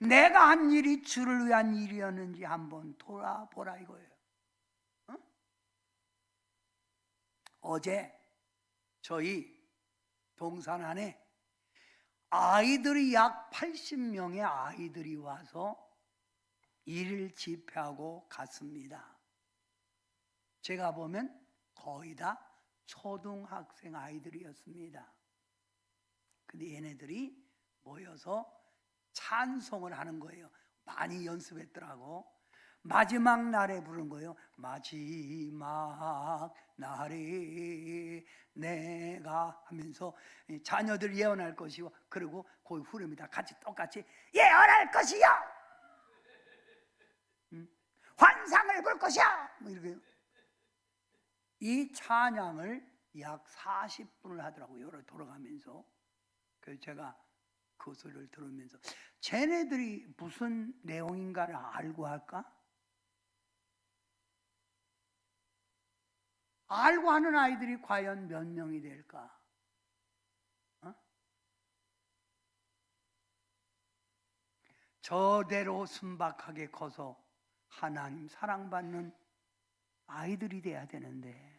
내가 한 일이 주를 위한 일이었는지 한번 돌아보라 이거예요. 어제 저희 동산 안에 아이들이 약 80명의 아이들이 와서 일일 집회하고 갔습니다. 제가 보면 거의 다 초등학생 아이들이었습니다. 근데 얘네들이 모여서 찬송을 하는 거예요. 많이 연습했더라고. 마지막 날에 부른 거예요. 마지막 날에 내가 하면서 자녀들 예언할 것이요. 그리고 그 후렴이 다 같이 똑같이 예언할 것이요. 환상을 볼 것이야. 뭐 이렇게 이 찬양을 약 40분을 하더라고요. 여러 돌아가면서. 그래서 제가 그 소리를 들으면서 쟤네들이 무슨 내용인가를 알고 할까? 알고 하는 아이들이 과연 몇 명이 될까? 저대로 순박하게 커서 하나님 사랑받는 아이들이 돼야 되는데,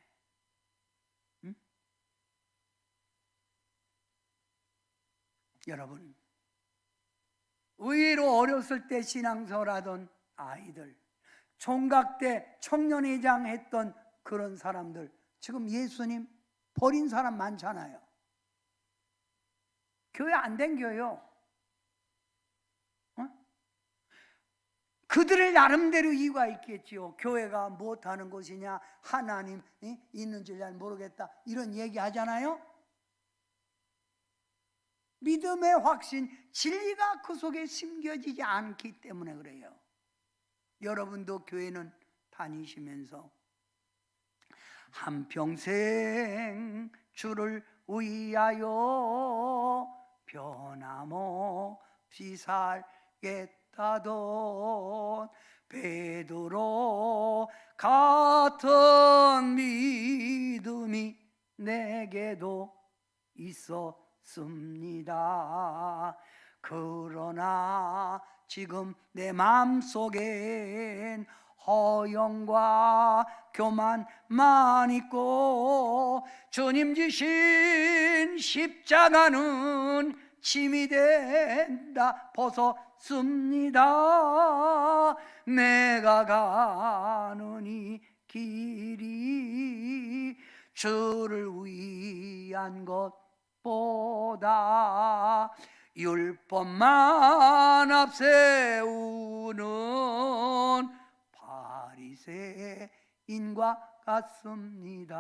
여러분, 의외로 어렸을 때 신앙생활하던 아이들, 총각 때 청년회장 했던 그런 사람들, 지금 예수님 버린 사람 많잖아요. 교회 안 댕겨요. 그들의 나름대로 이유가 있겠지요. 교회가 못하는 것이냐, 하나님 있는 줄 잘 모르겠다, 이런 얘기 하잖아요. 믿음의 확신, 진리가 그 속에 심겨지지 않기 때문에 그래요. 여러분도 교회는 다니시면서 한평생 주를 위하여 변함없이 살겠다던 베드로 같은 믿음이 내게도 있었습니다. 그러나 지금 내 마음속엔 허영과 교만만 있고 주님 지신 십자가는 짐이 된다 벗었습니다. 내가 가는 이 길이 주를 위한 것 보다 율법만 앞세우는 바리새인과 같습니다.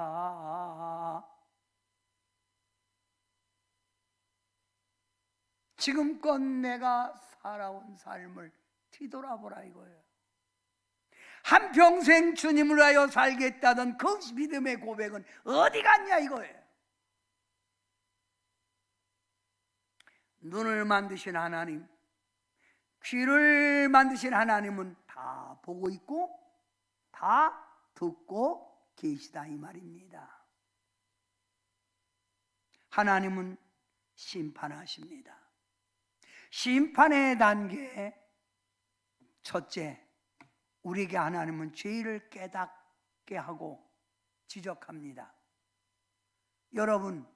지금껏 내가 살아온 삶을 뒤돌아보라 이거예요. 한평생 주님을 위하여 살겠다던 그 믿음의 고백은 어디 갔냐 이거예요. 눈을 만드신 하나님, 귀를 만드신 하나님은 다 보고 있고 다 듣고 계시다 이 말입니다. 하나님은 심판하십니다. 심판의 단계 첫째, 우리에게 하나님은 죄를 깨닫게 하고 지적합니다. 여러분,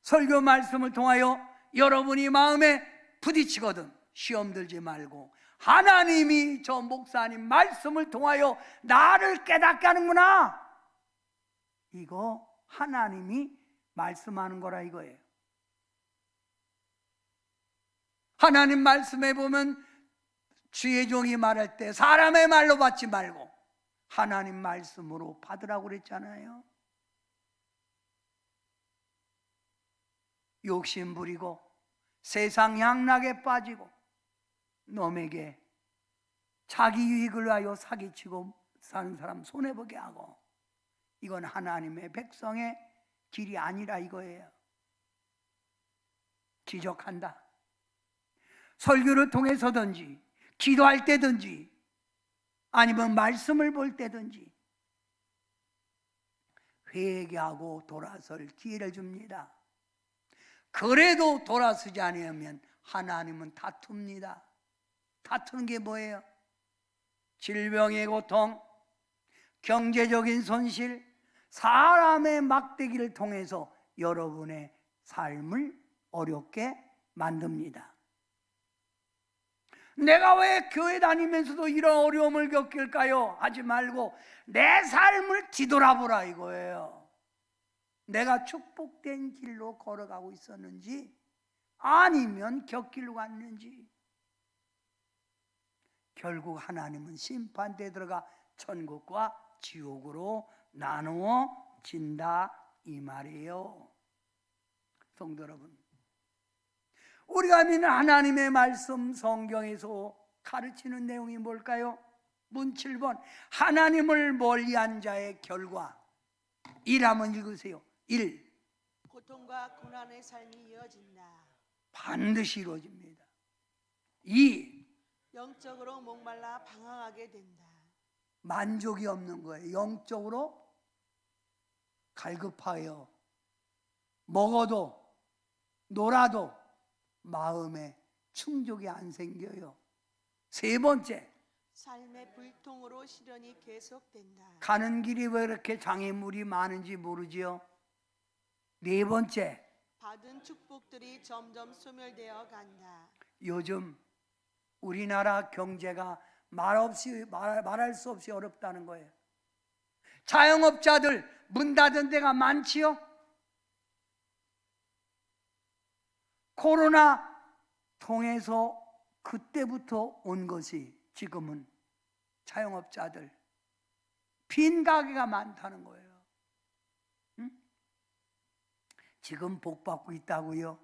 설교 말씀을 통하여 여러분이 마음에 부딪히거든 시험 들지 말고 하나님이 저 목사님 말씀을 통하여 나를 깨닫게 하는구나, 이거 하나님이 말씀하는 거라 이거예요. 하나님 말씀에 보면 주의 종이 말할 때 사람의 말로 받지 말고 하나님 말씀으로 받으라고 그랬잖아요. 욕심 부리고 세상 향락에 빠지고 놈에게 자기 유익을 위하여 사기치고 사는 사람 손해보게 하고, 이건 하나님의 백성의 길이 아니라 이거예요. 지적한다. 설교를 통해서든지 기도할 때든지 아니면 말씀을 볼 때든지 회개하고 돌아설 기회를 줍니다. 그래도 돌아서지 않으면 하나님은 다툽니다. 다투는 게 뭐예요? 질병의 고통, 경제적인 손실, 사람의 막대기를 통해서 여러분의 삶을 어렵게 만듭니다. 내가 왜 교회 다니면서도 이런 어려움을 겪을까요? 하지 말고 내 삶을 뒤돌아보라 이거예요. 내가 축복된 길로 걸어가고 있었는지 아니면 곁길로 갔는지. 결국 하나님은 심판대에 들어가 천국과 지옥으로 나누어진다 이 말이에요. 성도 여러분, 우리가 믿는 하나님의 말씀 성경에서 가르치는 내용이 뭘까요? 문 7번, 하나님을 멀리한 자의 결과. 1 한번 읽으세요. 1, 고통과 고난의 삶이 이어진다. 반드시 이루어집니다. 2, 영적으로 목말라 방황하게 된다. 만족이 없는 거예요. 영적으로 갈급하여 먹어도 놀아도 마음에 충족이 안 생겨요. 3번째, 삶의 불통으로 시련이 계속된다. 가는 길이 왜 이렇게 장애물이 많은지 모르지요. 4번째, 받은 축복들이 점점 소멸되어 간다. 요즘 우리나라 경제가 말할 수 없이 어렵다는 거예요. 자영업자들 문 닫은 데가 많지요. 코로나 통해서 그때부터 온 것이 지금은 자영업자들 빈 가게가 많다는 거예요. 응? 지금 복 받고 있다고요?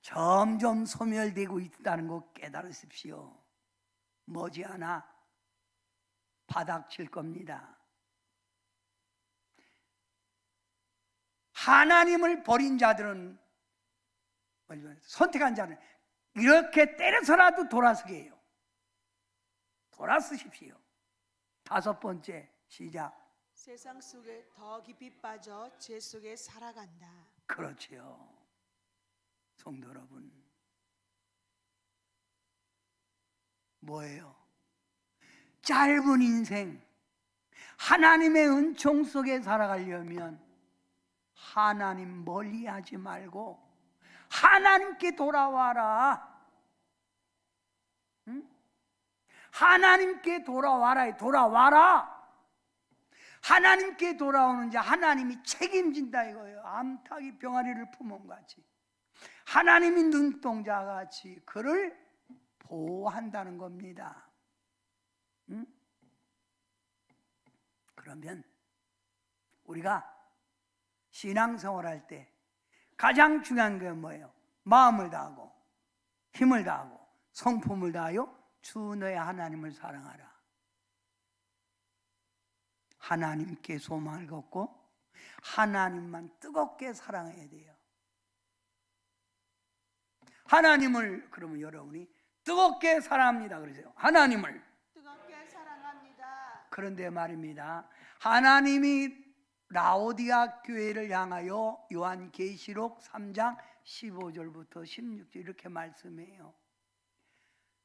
점점 소멸되고 있다는 거 깨달으십시오. 머지않아 바닥칠 겁니다. 하나님을 버린 자들은, 선택한 자는 이렇게 때려서라도 돌아서게 해요. 돌아서십시오. 5번째, 시작. 세상 속에 더 깊이 빠져 죄 속에 살아간다. 그렇지요. 성도 여러분, 뭐예요? 짧은 인생 하나님의 은총 속에 살아가려면 하나님 멀리하지 말고 하나님께 돌아와라. 응? 하나님께 돌아와라. 하나님께 돌아오는 자 하나님이 책임진다 이거예요. 암탉이 병아리를 품은 같이 하나님이 눈동자 같이 그를 보호한다는 겁니다. 응? 그러면 우리가 신앙생활할 때 가장 중요한 게 뭐예요? 마음을 다하고 힘을 다하고 성품을 다하여 주 너의 하나님을 사랑하라. 하나님께 소망을 걷고 하나님만 뜨겁게 사랑해야 돼요. 하나님을 그러면 여러분이 뜨겁게 사랑합니다 그러세요. 하나님을 뜨겁게 사랑합니다. 그런데 말입니다. 하나님이 라오디아 교회를 향하여 요한계시록 3장 15절부터 16절 이렇게 말씀해요.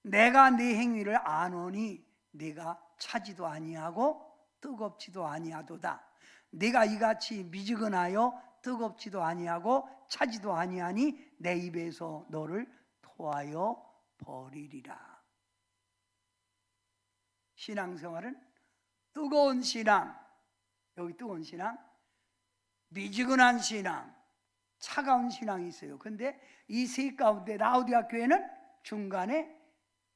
내가 네 행위를 아노니 네가 차지도 아니하고 뜨겁지도 아니하도다. 네가 이같이 미지근하여 뜨겁지도 아니하고 차지도 아니하니 내 입에서 너를 토하여 버리리라. 신앙생활은 뜨거운 신앙, 여기 뜨거운 신앙, 미지근한 신앙, 차가운 신앙이 있어요. 근데 이 세 가운데 라오디아 교회는 중간에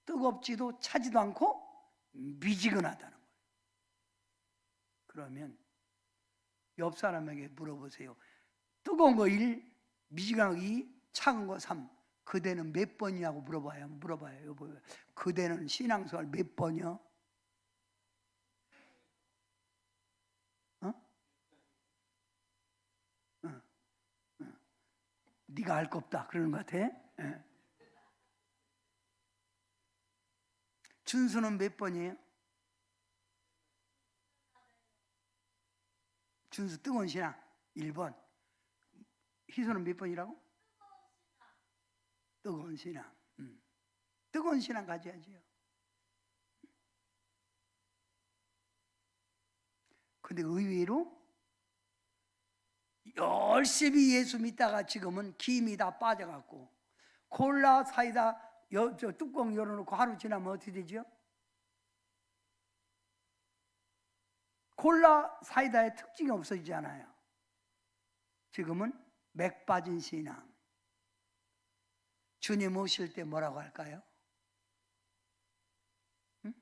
뜨겁지도 차지도 않고 미지근하다는 거예요. 그러면 옆 사람에게 물어보세요. 뜨거운 거 1, 미지근한 거 2, 차가운 거 3. 그대는 몇 번이냐고 물어봐요. 여보, 그대는 신앙생활 몇 번이요? 네가 알 거 없다 그러는 것 같아. 예. 준수는 몇 번이에요? 준수 뜨거운 신앙 1번. 희소는 몇 번이라고? 뜨거운 신앙. 뜨거운 신앙 가져야지요. 근데 의외로 열심히 예수 믿다가 지금은 김이 다 빠져갖고 콜라 사이다 저 뚜껑 열어놓고 하루 지나면 어떻게 되죠? 콜라 사이다의 특징이 없어지잖아요. 지금은 맥 빠진 신앙. 주님 오실 때 뭐라고 할까요? 응?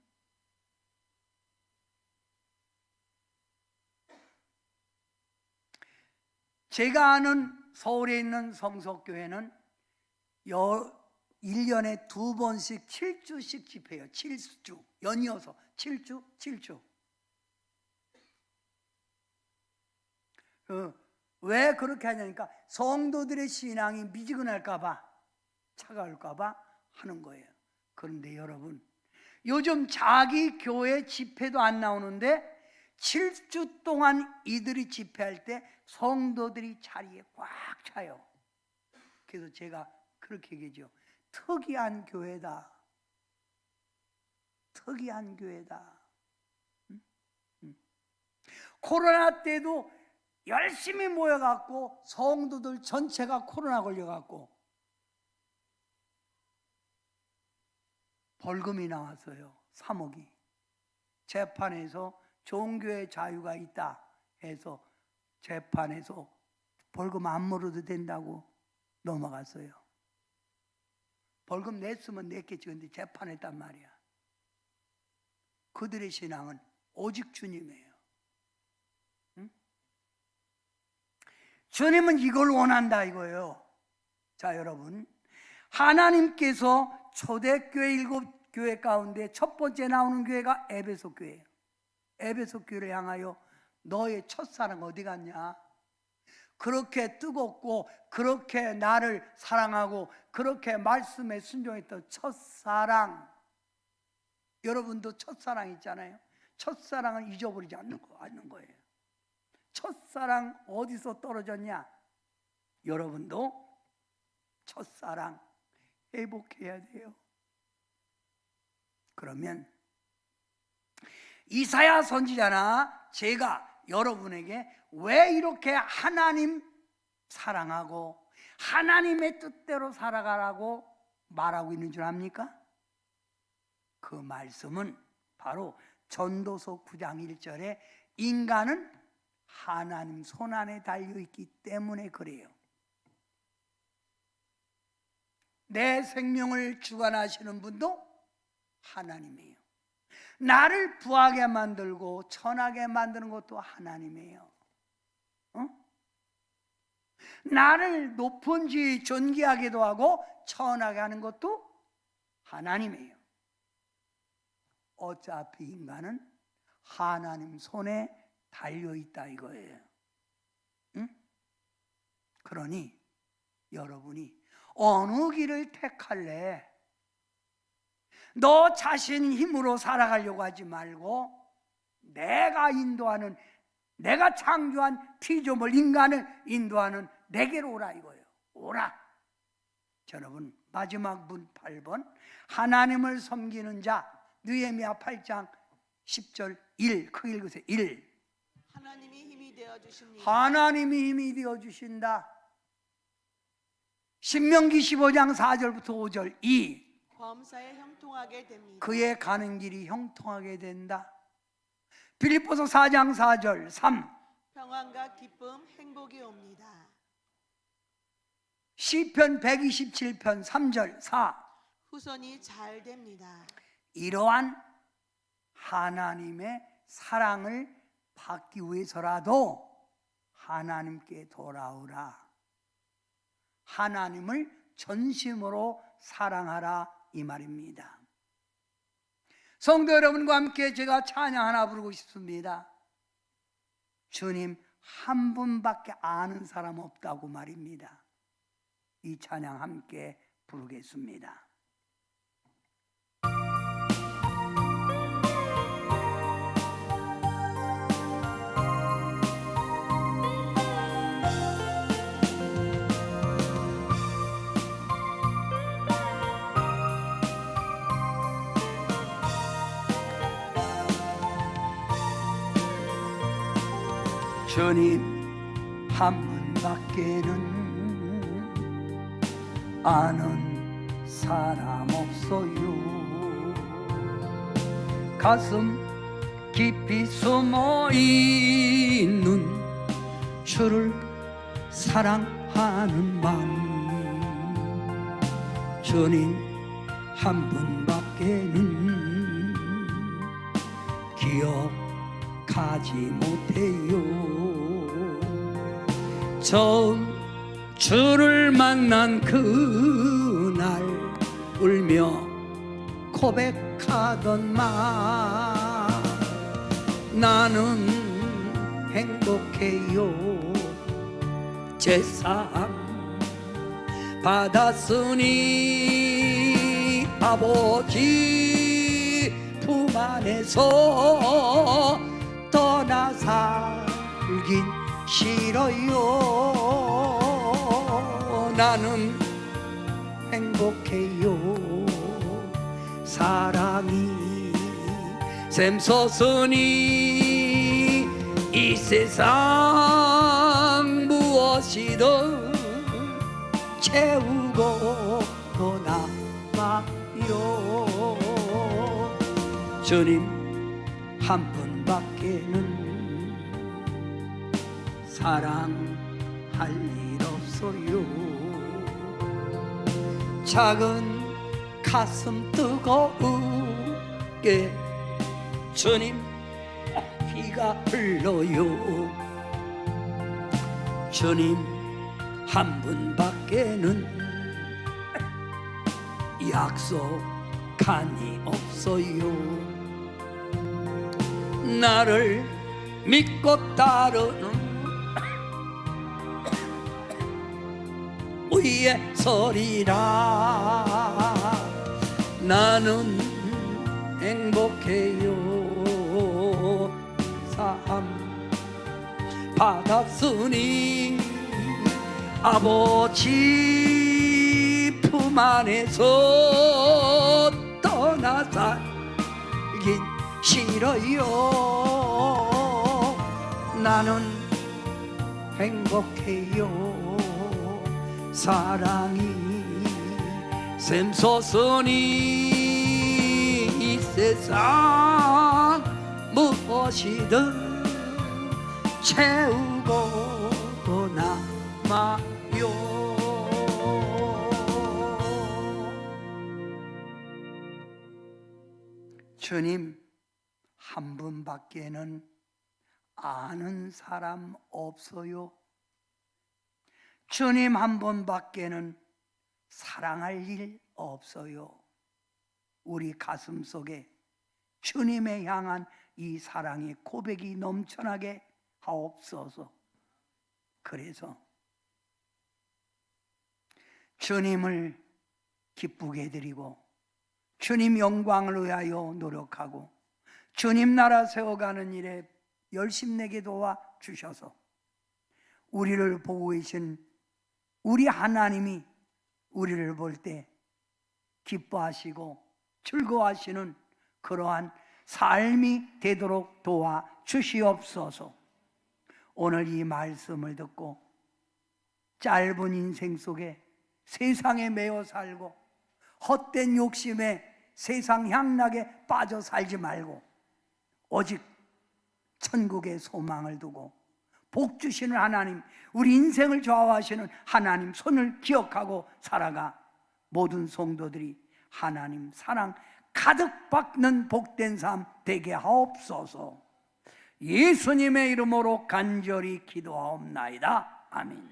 제가 아는 서울에 있는 성석교회는 1년에 2번씩 7주씩 집회해요. 7주 연이어서 7주. 왜 그렇게 하냐니까 성도들의 신앙이 미지근할까봐 차가울까봐 하는 거예요. 그런데 여러분 요즘 자기 교회 집회도 안 나오는데 7주 동안 이들이 집회할 때 성도들이 자리에 꽉 차요. 그래서 제가 그렇게 얘기하죠. 특이한 교회다. 특이한 교회다. 코로나 때도 열심히 모여갖고 성도들 전체가 코로나 걸려갖고 벌금이 나왔어요. 3억이. 재판에서 종교의 자유가 있다 해서 재판에서 벌금 안 물어도 된다고 넘어갔어요. 벌금 냈으면 냈겠지. 근데 재판했단 말이야. 그들의 신앙은 오직 주님이에요. 응? 주님은 이걸 원한다 이거예요. 자 여러분, 하나님께서 초대교회 7교회 가운데 첫 번째 나오는 교회가 에베소 교회예요. 에베소 교회를 향하여 너의 첫사랑 어디 갔냐? 그렇게 뜨겁고 그렇게 나를 사랑하고 그렇게 말씀에 순종했던 첫사랑, 여러분도 첫사랑 있잖아요. 첫사랑은 잊어버리지 않는 거예요. 첫사랑 어디서 떨어졌냐? 여러분도 첫사랑 회복해야 돼요. 그러면 이사야 선지자나 제가 여러분에게 왜 이렇게 하나님 사랑하고 하나님의 뜻대로 살아가라고 말하고 있는 줄 압니까? 그 말씀은 바로 전도서 9장 1절에 인간은 하나님 손안에 달려있기 때문에 그래요. 내 생명을 주관하시는 분도 하나님이에요. 나를 부하게 만들고 천하게 만드는 것도 하나님이에요. 나를 높은 지위 존귀하게도 하고 천하게 하는 것도 하나님이에요. 어차피 인간은 하나님 손에 달려있다 이거예요. 그러니 여러분이 어느 길을 택할래? 너 자신 힘으로 살아가려고 하지 말고 내가 인도하는, 내가 창조한 피조물 인간을 인도하는 내게로 오라 이거예요. 오라. 여러분 마지막 문 8번 하나님을 섬기는 자, 느헤미야 8장 10절 1 크게 읽으세요. 1. 하나님이 힘이 되어 주십니다. 하나님이 힘이 되어 주신다. 신명기 15장 4절부터 5절 2. 범사에 형통하게 됩니다. 그의 가는 길이 형통하게 된다. 빌립보서 4장 4절 3. 평안과 기쁨, 행복이 옵니다. 시편 127편 3절 4. 후손이 잘 됩니다. 이러한 하나님의 사랑을 받기 위해서라도 하나님께 돌아오라. 하나님을 전심으로 사랑하라 이 말입니다. 성도 여러분과 함께 제가 찬양 하나 부르고 싶습니다. 주님 한 분밖에 아는 사람 없다고 말입니다. 이 찬양 함께 부르겠습니다. 주님 한 분밖에는 아는 사람 없어요. 가슴 깊이 숨어 있는 주를 사랑하는 마음, 주님 한 분밖에는 기억하지 못해요. 처음 주를 만난 그날 울며 고백하던 말, 나는 행복해요. 제상 받았으니 아버지 품 안에서 떠나 살긴 싫어요. 나는 행복해요. 사랑이 샘솟으니 이 세상 무엇이든 채우고 떠나마요. 주님 한 분밖에는 사랑할 일 없어요. 작은 가슴 뜨거우게 주님 피가 흘러요. 주님 한 분밖에는 약속한이 없어요. 나를 믿고 따르는 위에 서리라. 나는 행복해요. 삶 받았으니 아버지 품 안에서 떠나 살긴 싫어요. 나는 행복해요. 사랑이 샘솟으니 이 세상 무엇이든 채우고 남아요. 주님 한 분밖에는 아는 사람 없어요. 주님 한 분밖에는 사랑할 일 없어요. 우리 가슴 속에 주님에 향한 이 사랑의 고백이 넘쳐나게 하옵소서. 그래서 주님을 기쁘게 드리고 주님 영광을 위하여 노력하고 주님 나라 세워가는 일에 열심내게 도와 주셔서 우리를 보고 계신 우리 하나님이 우리를 볼 때 기뻐하시고 즐거워하시는 그러한 삶이 되도록 도와 주시옵소서. 오늘 이 말씀을 듣고 짧은 인생 속에 세상에 매여 살고 헛된 욕심에 세상 향락에 빠져 살지 말고 오직 천국의 소망을 두고 복 주시는 하나님, 우리 인생을 좌우하시는 하나님 손을 기억하고 살아가 모든 성도들이 하나님 사랑 가득 받는 복된 삶 되게 하옵소서. 예수님의 이름으로 간절히 기도하옵나이다. 아멘.